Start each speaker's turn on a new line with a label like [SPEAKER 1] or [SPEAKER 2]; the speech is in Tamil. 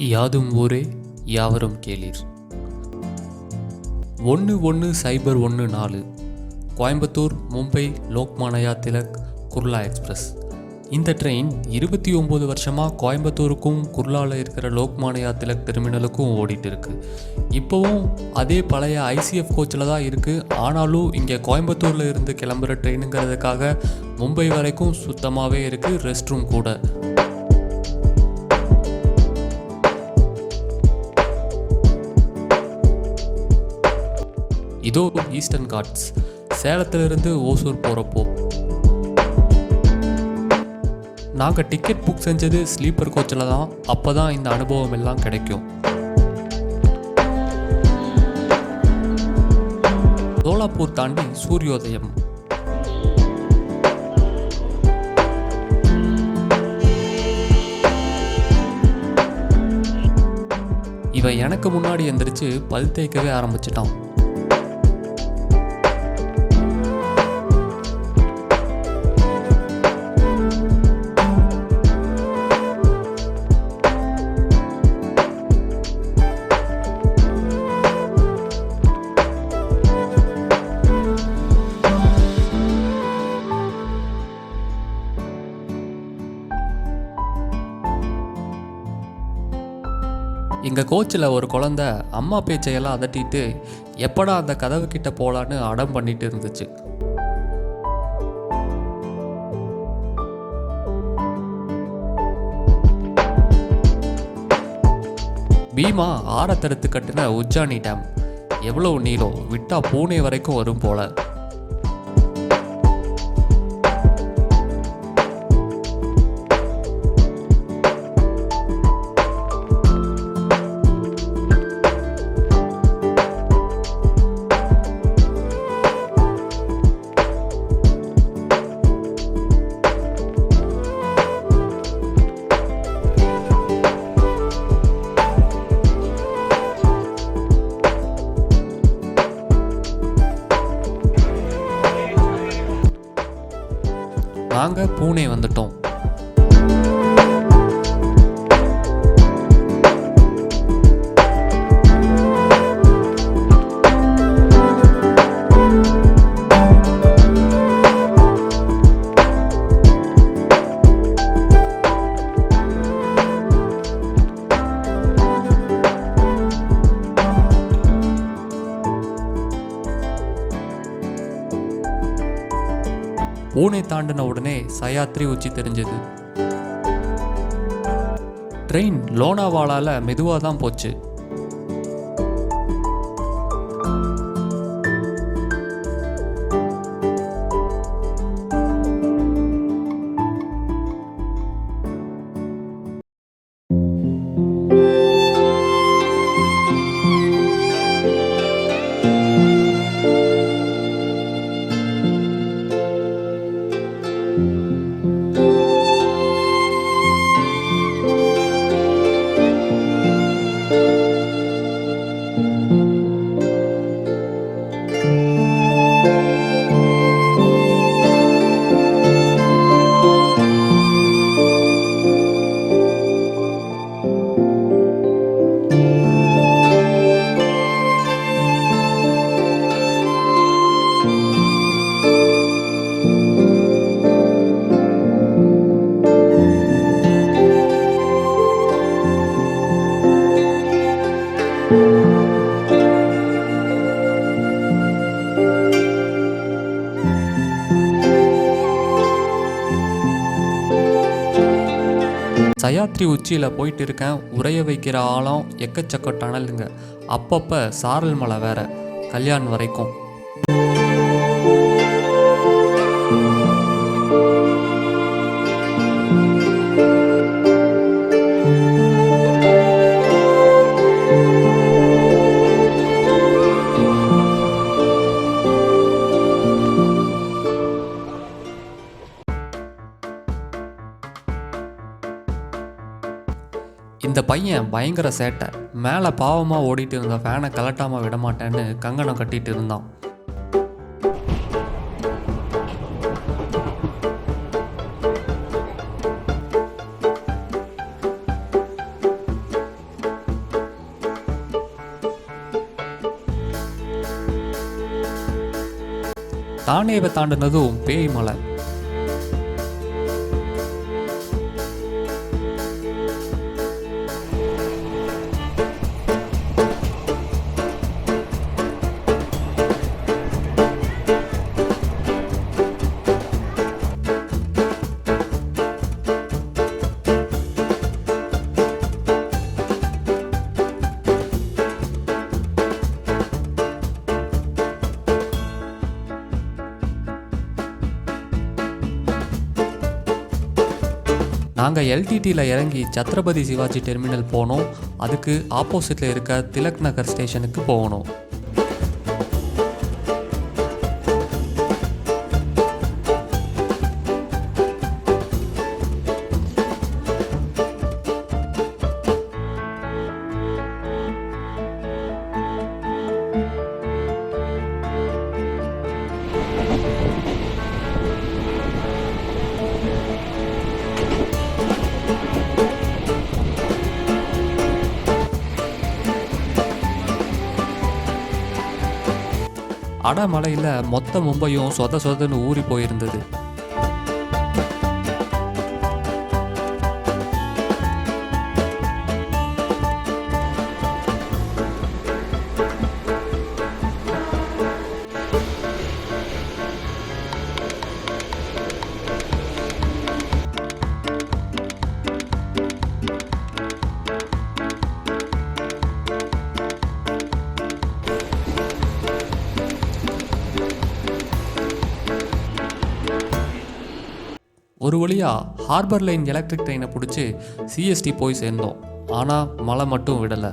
[SPEAKER 1] யாதும் ஊரே யாவரும் கேளீர். 1104 கோயம்புத்தூர் மும்பை லோக்மானயா திலக் குர்லா எக்ஸ்பிரஸ். இந்த ட்ரெயின் 29 வருஷமாக கோயம்புத்தூருக்கும் குர்லாவில் இருக்கிற லோக்மானயா திலக் டெர்மினலுக்கும் ஓடிட்டு இருக்கு. இப்போவும் அதே பழைய ஐசிஎஃப் கோச்சில் தான் இருக்குது. ஆனாலும் இங்கே கோயம்புத்தூரில் இருந்து கிளம்புற ட்ரெயினுங்கிறதுக்காக மும்பை வரைக்கும் சுத்தமாகவே இருக்குது, ரெஸ்ட் ரூம் கூட. இதோ ஈஸ்டர்ன் காட்ஸ், சேலத்திலிருந்து ஓசூர் போகிறப்போ நாங்கள் டிக்கெட் புக் செஞ்சது ஸ்லீப்பர் கோச்சில் தான். அப்போ தான் இந்த அனுபவம் எல்லாம் கிடைக்கும். சோலாப்பூர் தாண்டி சூரியோதயம். இவன் எனக்கு முன்னாடி எந்திரிச்சு பல் தேய்க்கவே ஆரம்பிச்சிட்டான். எங்கள் கோச்சில் ஒரு குழந்தை அம்மா பேச்சையெல்லாம் அதட்டிட்டு எப்படா அந்த கதவு கிட்ட போகலான்னு அடம் பண்ணிட்டு இருந்துச்சு. பீமா ஆரத்தடுத்து கட்டின உஜ்ஜானி டேம். எவ்வளவு நீளம், விட்டா பூனே வரைக்கும் வரும் போல. நாங்கள் பூனே வந்துட்டோம். பூனே தாண்டின உடனே சயாத்ரி உச்சி தெரிஞ்சது. ட்ரெயின் லோனாவாலால மெதுவாக தான் போச்சு. சயாத்ரி உச்சியில் போயிட்டு இருக்கேன். உரைய வைக்கிற ஆழம் எக்கச்சக்க டனலுங்க. அப்பப்போ சாரல் மலை வேற, கல்யாண் வரைக்கும். இந்த பையன் பயங்கர சேட்டை. மேலே பாவமாக ஓடிட்டு இருந்த ஃபேனை கலட்டாமல் விடமாட்டேன்னு கங்கணம் கட்டிட்டு இருந்தான். தானேவை தாண்டினதும் பேய் மலை. நாங்கள் எல்டிடியில் இறங்கி சத்ரபதி சிவாஜி டெர்மினல் போனோம். அதுக்கு ஆப்போசிட்டில் இருக்க திலக் நகர் ஸ்டேஷனுக்கு போகணும். அடமலையில் மொத்த மும்பையும் சொதன்னு ஊறி போயிருந்தது. ஒரு வழியாக ஹார்பர் லைன் எலக்ட்ரிக் ட்ரெயினை பிடிச்சி சிஎஸ்டி போய் சேர்ந்தோம். ஆனால் மழை மட்டும் விடலை.